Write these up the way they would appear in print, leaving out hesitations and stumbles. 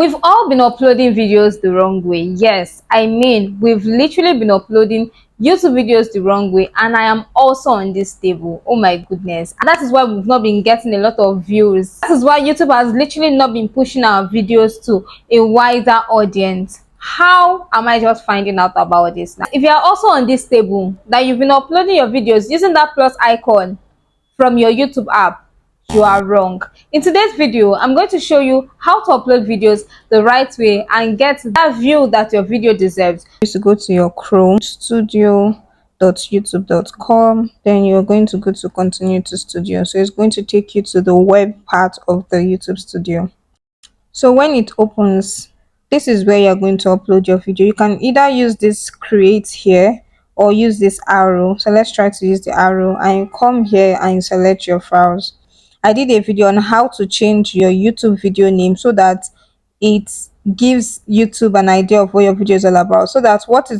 We've all been uploading videos the wrong way. Yes, I mean, we've literally been uploading YouTube videos the wrong way, and I am also on this table. Oh my goodness. And that is why we've not been getting a lot of views. That is why YouTube has literally not been pushing our videos to a wider audience. How am I just finding out about this now? If you are also on this table, that you've been uploading your videos using that plus icon from your YouTube app, you are wrong. In today's video, I'm going to show you how to upload videos the right way and get that view that your video deserves. To go to your Chrome studio.youtube.com, then you're going to go to continue to studio. So it's going to take you to the web part of the YouTube studio. So when it opens, this is where you're going to upload your video. You can either use this create here or use this arrow. So let's try to use the arrow, and you come here and you select your files. I did a video on how to change your YouTube video name so that it gives YouTube an idea of what your video is all about, so that what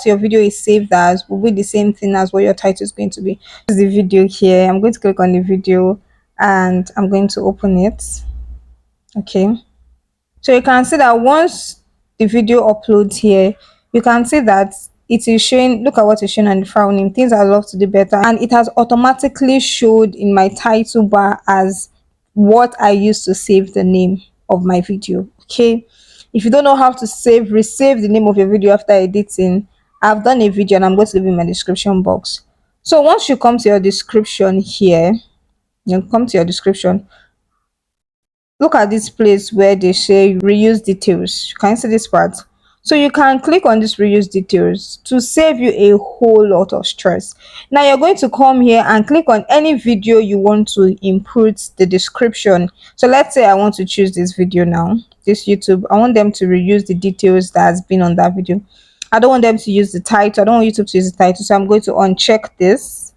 your video is saved as will be the same thing as what your title is going to be. This is the video here. I'm going to click on the video and I'm going to open it. Okay, so you can see that once the video uploads here, you can see that it is showing, look at what is showing on the file name, things I love to do better, and it has automatically showed in my title bar as what I used to save the name of my video. Okay, if you don't know how to resave the name of your video after editing, I've done a video and I'm going to leave it in my description box. So once you come to your description here, you come to your description, look at this place where they say reuse details. Can you see this part? So you can click on this reuse details to save you a whole lot of stress. Now you're going to come here and click on any video you want to input the description. So let's say I want to choose this video now, this YouTube. I want them to reuse the details that has been on that video. I don't want them to use the title. I don't want YouTube to use the title. So I'm going to uncheck this.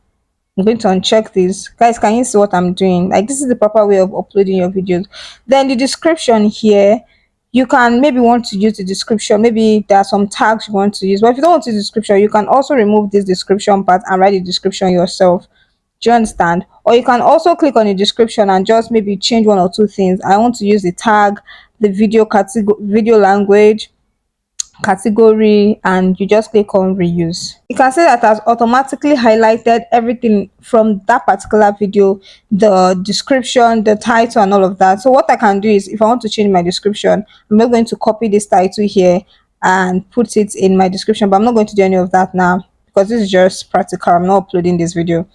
I'm going to uncheck this. Guys, can you see what I'm doing? Like, this is the proper way of uploading your videos. Then the description here, you can maybe want to use the description. Maybe there are some tags you want to use. But if you don't want to use the description, you can also remove this description part and write the description yourself. Do you understand? Or you can also click on the description and just maybe change one or two things. I want to use the tag, the video category, video language, category, and you just click on reuse. You can see that has automatically highlighted everything from that particular video, the description, the title, and all of that. So what I can do is, if I want to change my description, I'm not going to copy this title here and put it in my description, but I'm not going to do any of that now because this is just practical. I'm not uploading this video.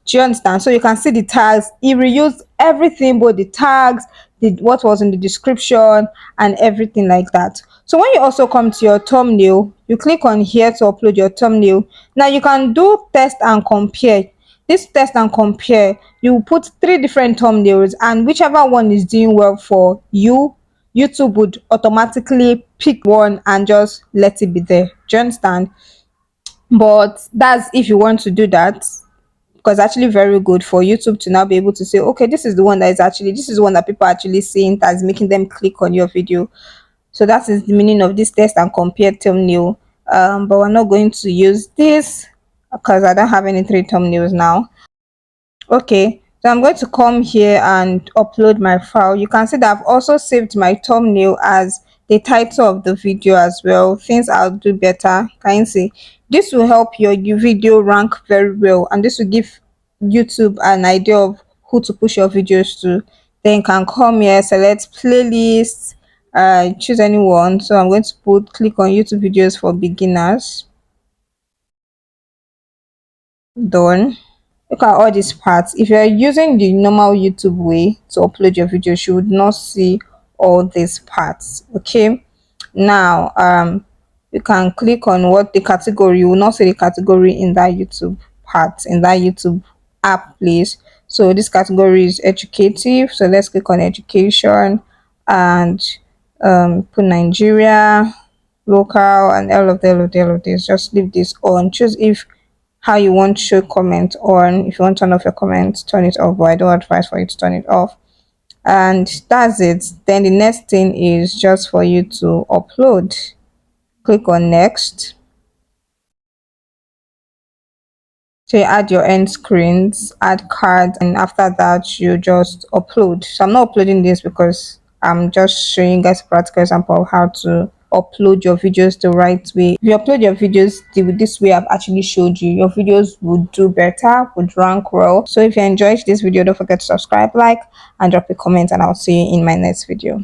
Do you understand? So you can see the tags. It reused everything, both the tags, what was in the description, and everything like that. So when you also come to your thumbnail, you click on here to upload your thumbnail. Now you can do test and compare. This test and compare, you put 3 different thumbnails, and whichever one is doing well for you, YouTube would automatically pick one and just let it be there. Do you understand? But that's if you want to do that, because actually very good for YouTube to now be able to say, okay, this is the one that is actually, this is the one that people are actually seeing, that's making them click on your video. So that is the meaning of this test and compare thumbnail. But we're not going to use this because I don't have any 3 thumbnails now. Okay, so I'm going to come here and upload my file. You can see that I've also saved my thumbnail as the title of the video as well. Things I'll do better. Can you see? This will help your video rank very well, and this will give YouTube an idea of who to push your videos to. Then you can come here, select playlists, choose anyone. So I'm going to click on YouTube videos for beginners. Done. Look at all these parts. If you're using the normal YouTube way to upload your videos, you would not see all these parts. Okay, now you can click on what the category. You will not see the category in that YouTube part, in that YouTube app, please. So this category is educative, so let's click on education and put Nigeria, local, and all of this. Just leave this on. Choose if how you want to show comment on. If you want to turn off your comments, turn it off, but I don't advise for you to turn it off. And that's it. Then the next thing is just for you to upload. Click on next. So you add your end screens, add cards, and after that you just upload. So I'm not uploading this because I'm just showing you guys a practical example of how to upload your videos the right way. If you upload your videos this way I've actually showed you, your videos would do better, would rank well. So if you enjoyed this video, don't forget to subscribe, like, and drop a comment, and I'll see you in my next video.